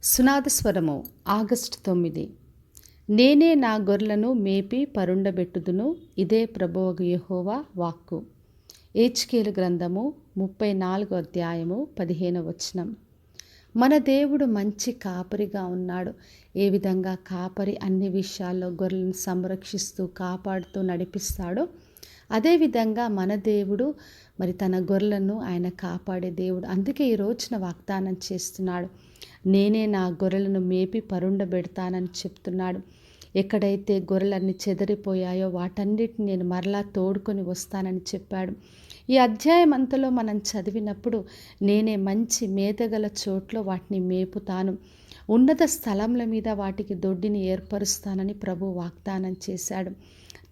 సునాదస్వరము August 9. నేనే నా గొర్రెలను మేపి పరుండబెట్టుదును, ఇదే ప్రభువగు యెహోవా వాక్కు. ఏజ్కేలు గ్రంథము 34 అధ్యాయము 15 వచనం. మన దేవుడు మంచి కాపరిగా ఉన్నాడు. ఏ విధంగా కాపరి అన్ని విషయాల్లో గొర్రెలను సంరక్షిస్తూ కాపాడుతూ నడిపిస్తాడో అదేవిధంగా మన దేవుడు మరి తన గొర్రెలను ఆయన కాపాడే దేవుడు. అందుకే ఈ రోజున వాగ్దానం చేస్తున్నాడు, నేనే నా గొర్రెలను మేపి పరుండబెడతానని చెప్తున్నాడు. ఎక్కడైతే గొర్రెలన్నీ చెదిరిపోయాయో వాటన్నిటిని నేను మరలా తోడుకొని వస్తానని చెప్పాడు. ఈ అధ్యాయం అంతలో మనం చదివినప్పుడు నేనే మంచి మేతగల చోట్లో వాటిని మేపుతాను, ఉన్నత స్థలముల మీద వాటికి దొడ్డిని ఏర్పరుస్తానని ప్రభు వాగ్దానం చేశాడు.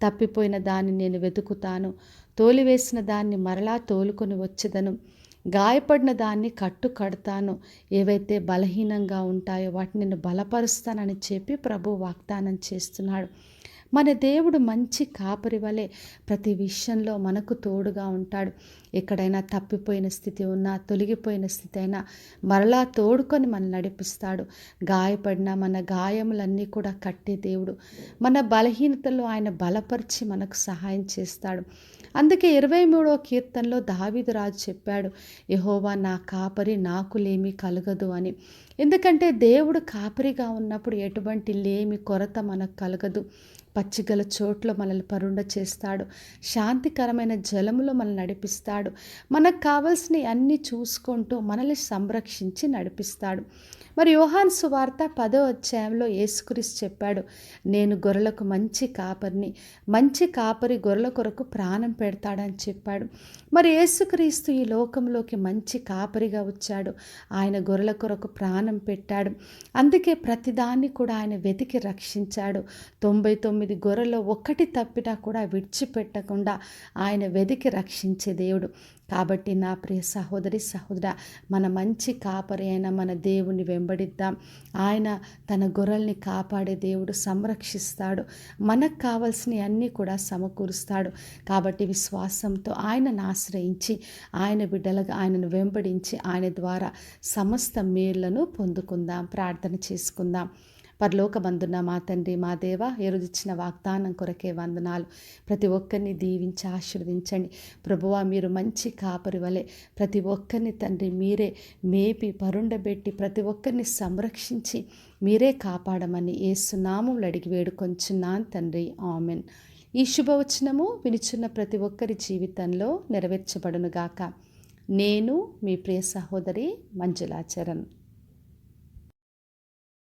తప్పిపోయిన దాన్ని నేను వెతుకుతాను, తోలివేసిన దాన్ని మరలా తోలుకొని వచ్చేదను, గాయపడిన దాన్ని కడతాను, ఏవైతే బలహీనంగా ఉంటాయో వాటిని నేను బలపరుస్తానని చెప్పి ప్రభు వాగ్దానం చేస్తున్నాడు. మన దేవుడు మంచి కాపరి వలె ప్రతి విషయంలో మనకు తోడుగా ఉంటాడు. ఎక్కడైనా తప్పిపోయిన స్థితి ఉన్నా, తొలగిపోయిన స్థితి అయినా మరలా తోడుకొని మనం నడిపిస్తాడు. గాయపడిన మన గాయములన్నీ కూడా కట్టే దేవుడు. మన బలహీనతల్లో ఆయన బలపరిచి మనకు సహాయం చేస్తాడు. అందుకే 23వ కీర్తనలో దావీదు రాజు చెప్పాడు, యెహోవా నా కాపరి, నాకు లేమి కలగదు అని. ఎందుకంటే దేవుడు కాపరిగా ఉన్నప్పుడు ఎటువంటి లేమి కొరత మనకు కలగదు. పచ్చిగల చోట్ల మనల్ని పరుండ చేస్తాడు, శాంతికరమైన జలములో మనల్ని నడిపిస్తాడు, మనకు కావలసినవి అన్నీ చూసుకుంటూ మనల్ని సంరక్షించి నడిపిస్తాడు. మరి యోహాను సువార్త 10వ అధ్యాయంలో యేసుక్రీస్తు చెప్పాడు, నేను గొర్రెలకు మంచి కాపరిని, మంచి కాపరి గొర్రెల కొరకు ప్రాణం పెడతాడని చెప్పాడు. మరి యేసుక్రీస్తు ఈ లోకంలోకి మంచి కాపరిగా వచ్చాడు. ఆయన గొర్రెల కొరకు ప్రాణం పెట్టాడు. అందుకే ప్రతిదాన్ని కూడా ఆయన వెతికి రక్షించాడు. 99 గొర్రెలో ఒకటి తప్పినా కూడా విడిచిపెట్టకుండా ఆయన వెతికి రక్షించే దేవుడు. కాబట్టి నా ప్రియ సహోదరి సహోదర, మన మంచి కాపరి అయిన మన దేవుని వెంబడిద్దాం. ఆయన తన గొర్రెల్ని కాపాడే దేవుడు, సంరక్షిస్తాడు, మనకు కావాల్సినవి అన్నీ కూడా సమకూరుస్తాడు. కాబట్టి విశ్వాసంతో ఆయనను ఆశ్రయించి ఆయన బిడ్డలుగా ఆయనను వెంబడించి ఆయన ద్వారా సమస్త మేళ్లను పొందుకుందాం. ప్రార్థన చేసుకుందాం. పరలోకమందున్న మా తండ్రి, మా దేవ, ఎరుదిచ్చిన వాగ్దానం కొరకే వందనాలు. ప్రతి ఒక్కరిని దీవించి ఆశీర్వదించండి ప్రభువా. మీరు మంచి కాపరి వలె ప్రతి ఒక్కరిని తండ్రి మీరే మేపి పరుండబెట్టి ప్రతి ఒక్కరిని సంరక్షించి మీరే కాపాడమని యేసు నామములో అడిగి వేడుకొంచున్నాను తండ్రి, ఆమెన్. ఈ శుభవచనము వినిచున్న ప్రతి ఒక్కరి జీవితంలో నెరవేర్చబడునుగాక. నేను మీ ప్రియ సహోదరి మంజులా చరణ్.